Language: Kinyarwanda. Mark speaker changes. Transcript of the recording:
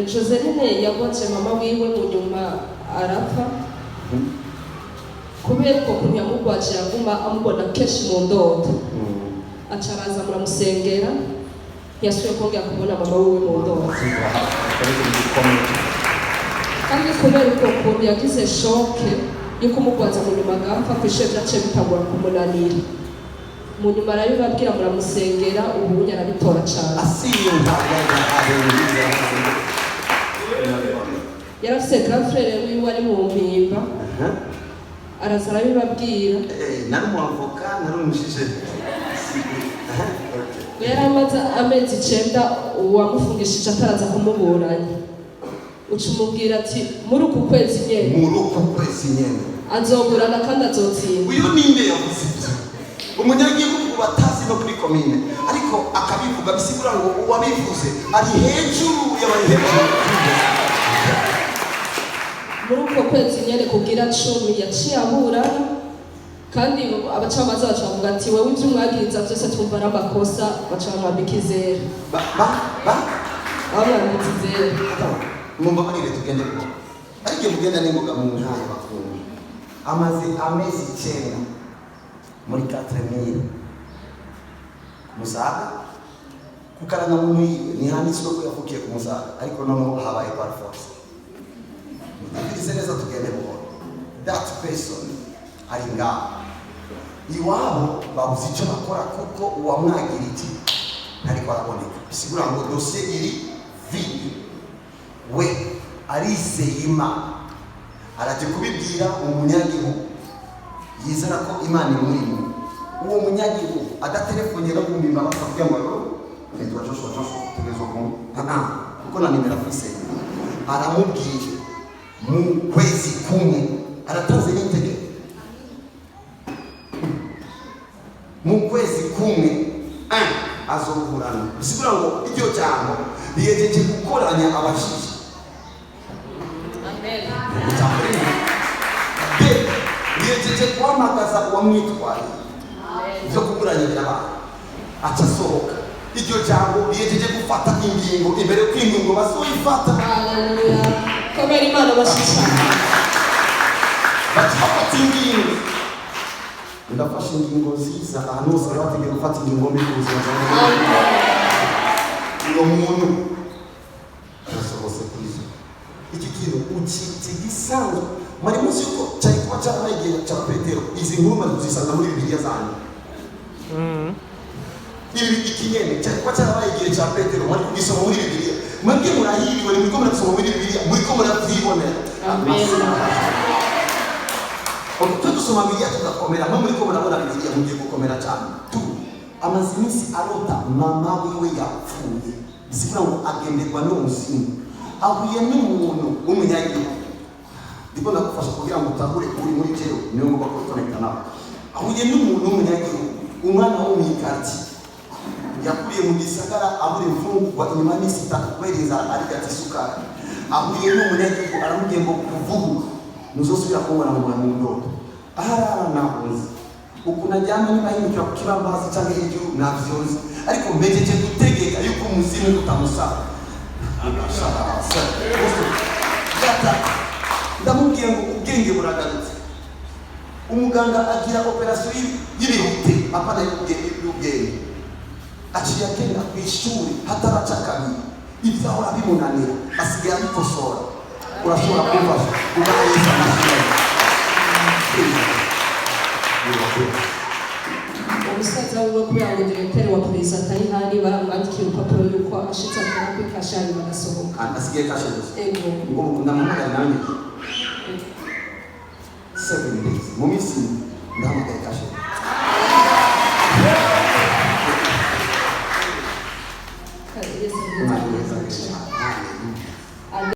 Speaker 1: Joseline yagotse mama wiwe mu nyuma arapfa kubera ko kuntu yamugwaje yaguma amubona kenshi mu ndoto acaraza muramusengera yasuye kongera kubona mama wiwe mu ndoto kandi kubera uko kuntu yagize shoke yuko umugwaza mu nyuma agapfa kwishe byace bitagura kumunanira mu nyuma arabibabwira muramusengera ubu yarabitora cyane yarafise grand frère wiwe ari mu mpimba araza arabibabwira
Speaker 2: nari mu avoka nari umushije
Speaker 1: yaramaze amezi 9 uwamufungishije ataraza kumuburanya ucumubwira ati muri uku kwezi nyene azoburana kandi azotsinda
Speaker 2: uyu ninde yavuze umunyagihugu batazi no kuri komine ariko akabivuga bisigura ngo uwabivuze ari hejuru y'abari hejuru
Speaker 1: muri uko kwezi nyene kugira 10 yaciye aburana kandi abacamanza bacavuga ati wewe ivyo mwagiriza byose twumva ari amakosa bacamwambika izera abamwambika izera
Speaker 2: mumbabarire tugende ko ariko mugenda n'ingoga mu ntaye bakunda amaze amezi 9 muri 4000 Musaga kukarana muntu yiwe ni handitswe ko yavukiye ku Musaga ariko noneho habaye par force neza tugende ko that person ari ngaho iwabo babuze icyo bakora kuko uwamwagira iki ariko araboneka bisigura ngo dossier iri vide we arizeye Imana araje kubibwira umunyagihugu yizera ko Imana imurimo uwo munyagihugu adaterefonyera kumbimba bakavuga ngo nitwa Joshua tugezo kuko na nimero afise aramubwiye mu kwezi kumwe aratanze n'intege mu kwezi kumwe azoburana bisigura ngo iryo jambo riyejeje gukoranya abashije riyejeje kwamagaza uwamwitwaye byo kuburanyirira abantu aca asohoka iryo jambo riyejeje gufata ingingo imbere yo kwingingo bazoyifata
Speaker 1: kubera Imana bashishana
Speaker 2: bafata ingingo ndafashe ingingo nziza ahantu hose bategeye gufata ingingo mbi kuzima uwo muntu arasohose kurizo iki kintu ukigisanzwe muri munsi yuko cyari kuba cyarabaye cya Petero izi nkuru maze kuzisanga muri Bibiliya zanyu ibi ikinyene cyari kuba cyarabaye igihe cya Petero muri kugisoma muri Bibiliya mwebwe murahiriwe ni muri gusoma muri Bibiliya muri ko muravyibonera dusoma Bibiliya tugakomera mwe muri ko murabona Bibiliya mugiye gukomera cyane amaze iminsi arota mama wiwe yapfuye bisigura ngo agenderwa n'umuzimu ahuye n'umuntu w'umunyagihugu ndiko ndagufasha kugira ngo utahure uri muri jero niyo ngomba kukonekta nawe ahuye n'umuntu w'umunyagihugu umwana wo mu ikati yakuriye mu gisagara aburi mfungwa inyuma y'isi 3 kwereza ariko atisukara ahuye n'umunyagihugu aramubwiye ngo kuvuga nuzosubira kubona mu ndoto aharara nabuze ukuna jana niba hindukira ku kibambazi cyangwa hejuru navyozi ariko mbejeje gutegeka yuko umuzimu utamusaba ndamubwiye ngo ubwenge buragarutse umuganga agira operation y'ibihute apana y'ubwenge aciye agenda ku ishuri hataraca kabiri ivyahora bimunanira asigaye abikosora urashobora kumfasha ugaragaza amashuri
Speaker 1: umusaza wiwe kubera ngo diregiteri wa polisi atari hari baramwandikiye urupapuro yuko ashitse akora kuri kashari bagasohoka
Speaker 2: asigaye kashe gusa
Speaker 1: ego
Speaker 2: ngo ndamamagara nanjye 7 days mu minsi ndahamagaye kashe